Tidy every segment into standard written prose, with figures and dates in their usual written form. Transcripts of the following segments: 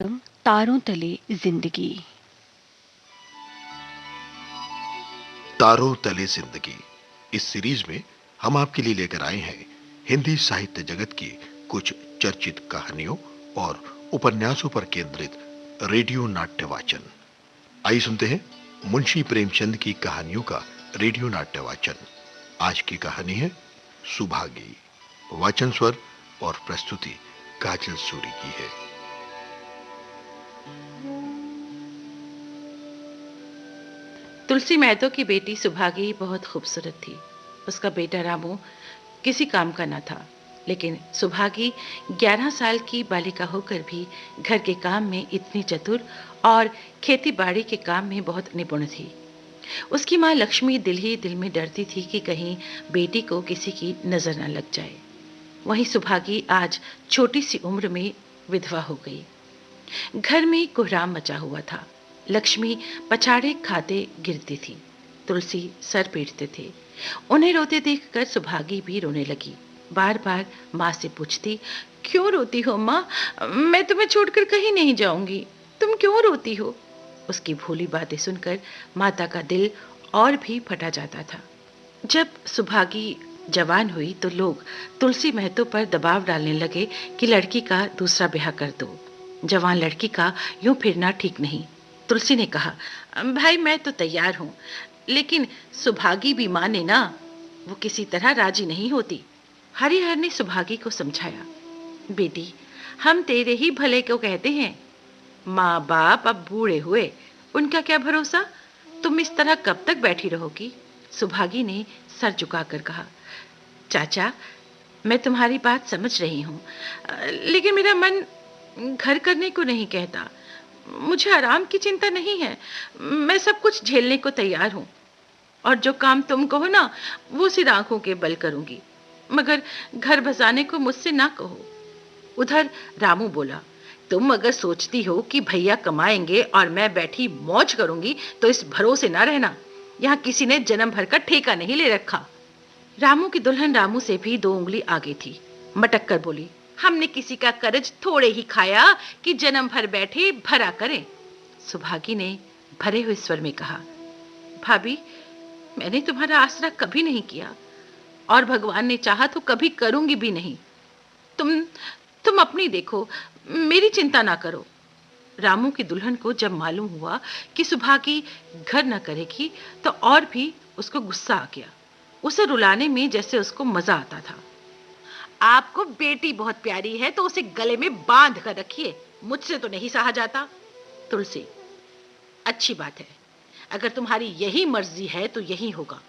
तारों तले जिंदगी। तारों तले जिंदगी इस सीरीज में हम आपके लिए लेकर आए हैं हिंदी साहित्य जगत की कुछ चर्चित कहानियों और उपन्यासों पर केंद्रित रेडियो नाट्य वाचन। आइए सुनते हैं मुंशी प्रेमचंद की कहानियों का रेडियो नाट्य वाचन। आज की कहानी है सुभागी। वाचन स्वर और प्रस्तुति काजल सूरी की है। तुलसी महतो की बेटी सुभागी बहुत खूबसूरत थी। उसका बेटा रामू किसी काम का न था, लेकिन सुभागी 11 साल की बालिका होकर भी घर के काम में इतनी चतुर और खेती बाड़ी के काम में बहुत निपुण थी। उसकी माँ लक्ष्मी दिल ही दिल में डरती थी कि कहीं बेटी को किसी की नजर न लग जाए। वहीं सुभागी आज छोटी सी उम्र में विधवा हो गई। घर में कोहराम मचा हुआ था। लक्ष्मी पछाड़े खाते गिरती थी, तुलसी सर पीटते थे। उन्हें रोते देखकर सुभागी भी रोने लगी। बार बार माँ से पूछती, क्यों रोती हो माँ? मैं तुम्हें छोड़कर कहीं नहीं जाऊंगी, तुम क्यों रोती हो? उसकी भोली बातें सुनकर माता का दिल और भी फटा जाता था। जब सुभागी जवान हुई तो लोग तुलसी महतो पर दबाव डालने लगे कि लड़की का दूसरा ब्याह कर दो। जवान लड़की का यूं फिरना ठीक नहीं। तुलसी ने कहा, भाई मैं तो तैयार हूं, लेकिन सुभागी भी माने ना, वो किसी तरह राजी नहीं होती। हरिहर ने सुभागी को समझाया, बेटी हम तेरे ही भले को कहते हैं। माँ बाप अब बूढ़े हुए, उनका क्या भरोसा? तुम इस तरह कब तक बैठी रहोगी? सुभागी ने सर झुकाकर कहा, चाचा मैं तुम्हारी बात समझ रही हूँ, लेकिन मेरा मन घर करने को नहीं कहता। मुझे आराम की चिंता नहीं है, मैं सब कुछ झेलने को तैयार हूँ। और जो काम तुम कहो ना, वो सिर्फ आंखों के बल करूंगी, मगर घर बसाने को मुझसे ना कहो। उधर रामू बोला, तुम अगर सोचती हो कि भैया कमाएंगे और मैं बैठी मौज करूंगी तो इस भरोसे ना रहना। यहाँ किसी ने जन्म भर का ठेका नहीं ले रखा। रामू की दुल्हन रामू से भी 2 उंगली आगे थी। मटक कर बोली, हमने किसी का कर्ज थोड़े ही खाया कि जन्म भर बैठे भरा करें। सुभागी ने भरे हुए स्वर में कहा, भाभी मैंने तुम्हारा आसरा कभी नहीं किया और भगवान ने चाहा तो कभी करूंगी भी नहीं। तुम तुम अपनी देखो, मेरी चिंता ना करो। रामू की दुल्हन को जब मालूम हुआ कि सुभागी घर न करेगी तो और भी उसको गुस्सा आ गया। उसे रुलाने में जैसे उसको मजा आता था। आपको बेटी बहुत प्यारी है तो उसे गले में बांध कर रखिए, मुझसे तो नहीं सहा जाता। तुलसी, अच्छी बात है, अगर तुम्हारी यही मर्जी है तो यही होगा।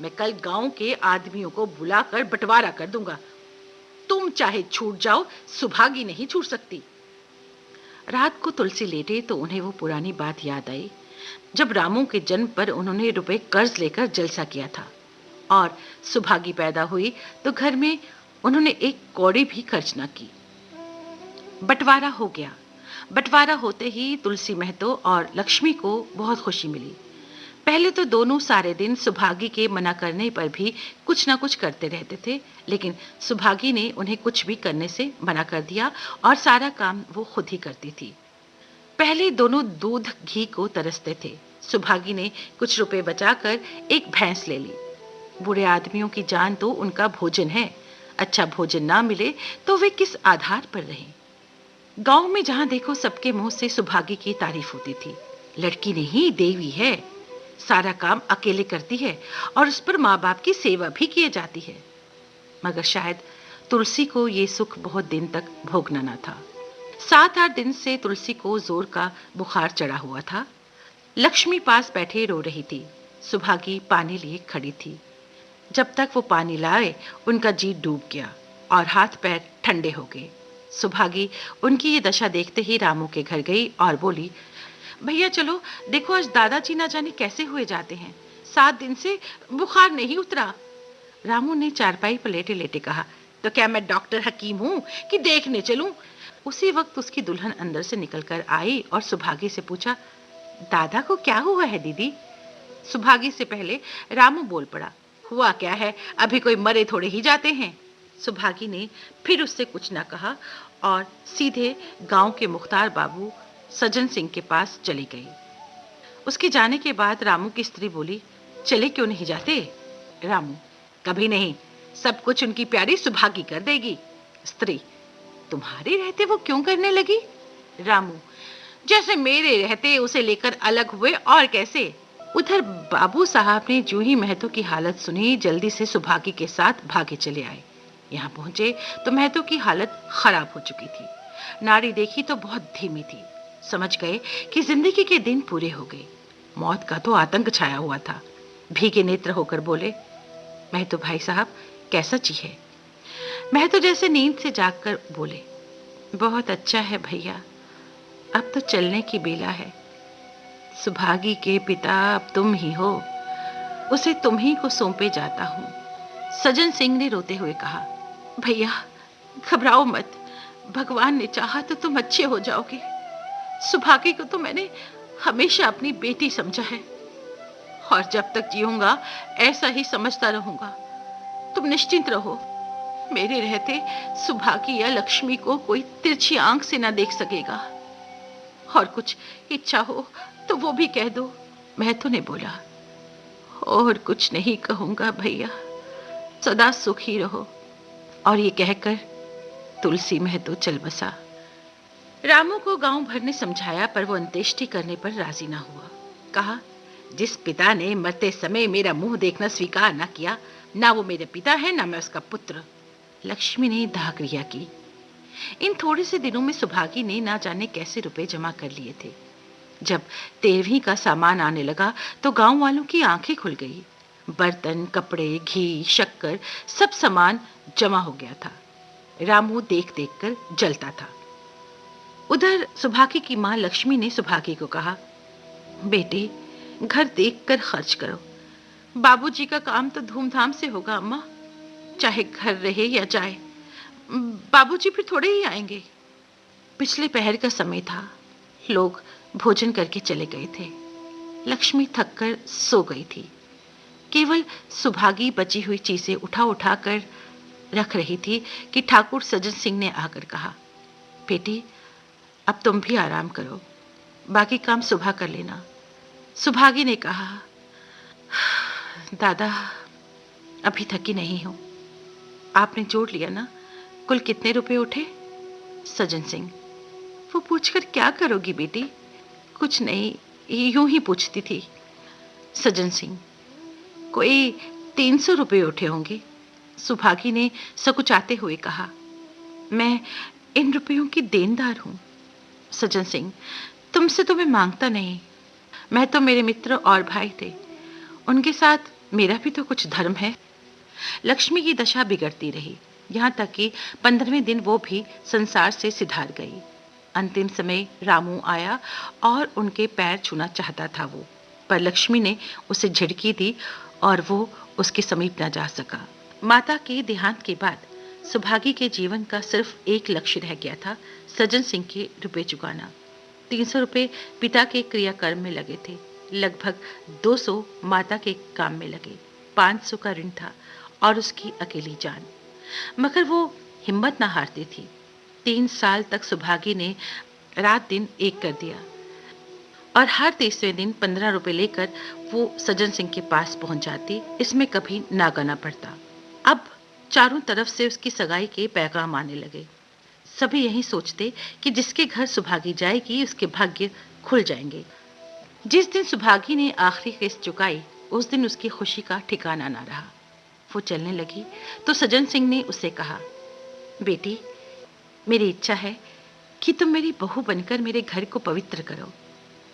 मैं कल गांव के आदमियों को बुलाकर बंटवारा कर दूंगा। तुम चाहे छूट जाओ, सुभागी नहीं छूट सकती। रात को तुलसी लेटे तो उन्हें वो पुरानी बात याद आई, जब रामू के जन्म पर उन्होंने रुपए कर्ज लेकर जलसा किया था और सुभागी पैदा हुई तो घर में उन्होंने एक कौड़ी भी खर्च न की। बंटवारा हो गया। बंटवारा होते ही तुलसी महतो और लक्ष्मी को बहुत खुशी मिली। पहले तो दोनों सारे दिन सुभागी के मना करने पर भी कुछ ना कुछ करते रहते थे, लेकिन सुभागी ने उन्हें कुछ भी करने से मना कर दिया और सारा काम वो खुद ही करती थी। पहले दोनों दूध घी को तरसते थे। सुभागी ने कुछ रुपए बचाकर एक भैंस ले ली। बूढ़े आदमियों की जान तो उनका भोजन है, अच्छा भोजन ना मिले तो वे किस आधार पर रहें? गांव में जहां देखो सबके मुंह से सुभागी की तारीफ होती थी। लड़की नहीं देवी है, सारा काम अकेले करती है और उस पर माँ बाप की सेवा भी किए जाती है। मगर शायद तुलसी को ये सुख बहुत दिन तक भोगना न था। 7-8 दिन से तुलसी को जोर का बुखार चढ़ा हुआ था। लक्ष्मी पास बैठे रो रही थी। सुभागी पानी लिए खड़ी थी। जब तक वो पानी लाए उनका जी डूब गया और हाथ पैर ठंडे हो गए। सुभागी उनकी ये दशा देखते ही रामू के घर गई और बोली, भैया चलो देखो आज दादाजी ना जाने कैसे हुए जाते हैं, 7 दिन से बुखार नहीं उतरा। रामू ने चारपाई पर लेटे लेटे कहा, तो क्या मैं डॉक्टर हकीम हूं कि देखने चलूं? उसी वक्त उसकी दुल्हन अंदर से निकलकर आई और सुभागी से पूछा, दादा को क्या हुआ है दीदी? सुभागी से पहले रामू बोल पड़ा, हुआ क्या है, अभी कोई मरे थोड़े ही जाते हैं। सुभागी ने फिर उससे कुछ ना कहा और सीधे गांव के मुख्तार बाबू सज्जन सिंह के पास चली गई। उसके जाने के बाद रामू की स्त्री बोली, चले क्यों नहीं जाते? रामू, कभी नहीं, सब कुछ उनकी प्यारी सुभागी कर देगी। स्त्री, तुम्हारे रहते वो क्यों करने लगी? रामू, जैसे मेरे रहते उसे लेकर अलग हुए, और कैसे। उधर बाबू साहब ने जो ही महतो की हालत सुनी, जल्दी से सुभागी के साथ भागे चले आए। यहाँ पहुंचे तो महतो की हालत खराब हो चुकी थी। नाड़ी देखी तो बहुत धीमी थी। समझ गए कि जिंदगी के दिन पूरे हो गए। मौत का तो आतंक छाया हुआ था। भीगे नेत्र होकर बोले, महतो भाई साहब, कैसा जी है? महतो जैसे नींद से जागकर बोले, बहुत अच्छा है भैया, अब तो चलने की बेला है। सुभागी के पिता अब तुम ही हो, उसे तुम ही को सौंपे जाता हूं। सज्जन सिंह ने रोते हुए कहा, भैया घबराओ मत, भगवान ने चाहा तो तुम अच्छे हो जाओगे। सुभागी को तो मैंने हमेशा अपनी बेटी समझा है, और जब तक जीऊंगा ऐसा ही समझता रहूंगा। तुम निश्चिंत रहो, मेरे रहते सुभागी या लक्ष्मी को कोई तिरछी आंख से ना देख सकेगा। और कुछ इच्छा हो तो वो भी कह दो। महतो ने बोला, और कुछ नहीं कहूंगा भैया, सदा सुखी रहो। और ये कहकर तुलसी महतो चल बसा। रामू को गांव भर ने समझाया, पर वो अंत्येष्टि करने पर राजी ना हुआ। कहा, जिस पिता ने मरते समय मेरा मुंह देखना स्वीकार ना किया, ना वो मेरे पिता है ना मैं उसका पुत्र। लक्ष्मी ने दाहक्रिया की। इन थोड़े से दिनों में सुभागी ने ना जाने कैसे रुपए जमा कर लिए थे। जब 13वीं का सामान आने लगा तो गांव वालों की आंखें खुल गई। बर्तन, कपड़े, घी, शक्कर, सब सामान जमा हो गया था। रामू देख देख कर जलता था। उधर सुभागी की मां लक्ष्मी ने सुभागी को कहा, बेटी घर देखकर खर्च करो। बाबूजी का काम तो धूमधाम से होगा अम्मा, चाहे घर रहे या जाए। बाबूजी फिर थोड़े ही आएंगे। पिछले पहर का समय था, लोग भोजन करके चले गए थे। लक्ष्मी थककर सो गई थी। केवल सुभागी बची हुई चीजें उठा उठा कर रख रही थी कि ठाकुर सज्जन सिंह ने आकर कहा, बेटी अब तुम भी आराम करो, बाकी काम सुबह कर लेना। सुभागी ने कहा, दादा अभी थकी नहीं हूं। आपने जोड़ लिया ना, कुल कितने रुपए उठे? सज्जन सिंह, वो पूछकर क्या करोगी बेटी? कुछ नहीं, यूं ही पूछती थी। सज्जन सिंह, कोई 300 रुपए उठे होंगे। सुभागी ने सकुचाते हुए कहा, मैं इन रुपयों की देनदार हूं। सज्जन सिंह, तुमसे तो मैं मांगता नहीं, मैं तो मेरे मित्र और भाई थे, उनके साथ मेरा भी तो कुछ धर्म है। लक्ष्मी की दशा बिगड़ती रही, यहाँ तक कि 15वें दिन वो भी संसार से सिधार गई। अंतिम समय रामू आया और उनके पैर छूना चाहता था वो, पर लक्ष्मी ने उसे झिड़की दी और वो उसके समीप न जा सका। माता के देहांत के बाद सुभागी के जीवन का सिर्फ एक लक्ष्य रह गया था, सज्जन सिंह के रुपए चुकाना। 300 रुपए पिता के क्रियाकर्म में लगे थे, लगभग 200 माता के काम में लगे, 500 का ऋण था और उसकी अकेली जान। मगर वो हिम्मत ना हारती थी। 3 साल तक सुभागी ने रात दिन एक कर दिया और हर 30वें दिन 15 रुपए लेकर वो सज्जन सिंह के पास पहुंच जाती। इसमें कभी नागा ना पड़ता। अब चारों तरफ से उसकी सगाई के पैगाम आने लगे। सभी यही सोचते कि जिसके घर सुभागी जाएगी उसके भाग्य खुल जाएंगे। जिस दिन सुभागी ने आखिरी किस्त चुकाई, उस दिन उसकी खुशी का ठिकाना ना रहा। वो चलने लगी तो सज्जन सिंह ने उसे कहा, बेटी मेरी इच्छा है कि तुम मेरी बहू बनकर मेरे घर को पवित्र करो।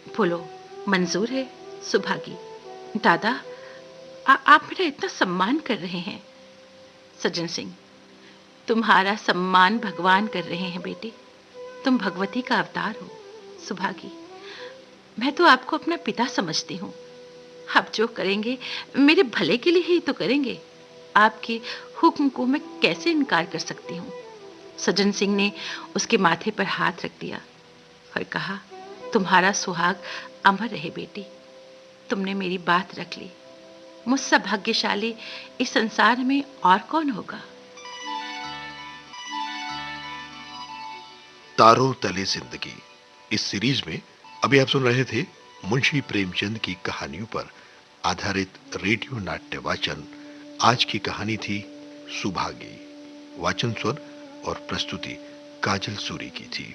बोलो मंजूर है? सुभागी, दादा आप मेरा इतना सम्मान कर रहे हैं। सज्जन सिंह, तुम्हारा सम्मान भगवान कर रहे हैं बेटी, तुम भगवती का अवतार हो। सुभागी, मैं तो आपको अपना पिता समझती हूँ। आप जो करेंगे मेरे भले के लिए ही तो करेंगे। आपके हुक्म को मैं कैसे इनकार कर सकती हूँ? सज्जन सिंह ने उसके माथे पर हाथ रख दिया और कहा, तुम्हारा सुहाग अमर रहे बेटी, तुमने मेरी बात रख ली। मुझसे भाग्यशाली इस संसार में और कौन होगा? तारों तले जिंदगी। इस सीरीज में अभी आप सुन रहे थे मुंशी प्रेमचंद की कहानियों पर आधारित रेडियो नाट्य वाचन। आज की कहानी थी सुभागी। वाचन स्वर और प्रस्तुति काजल सूरी की थी।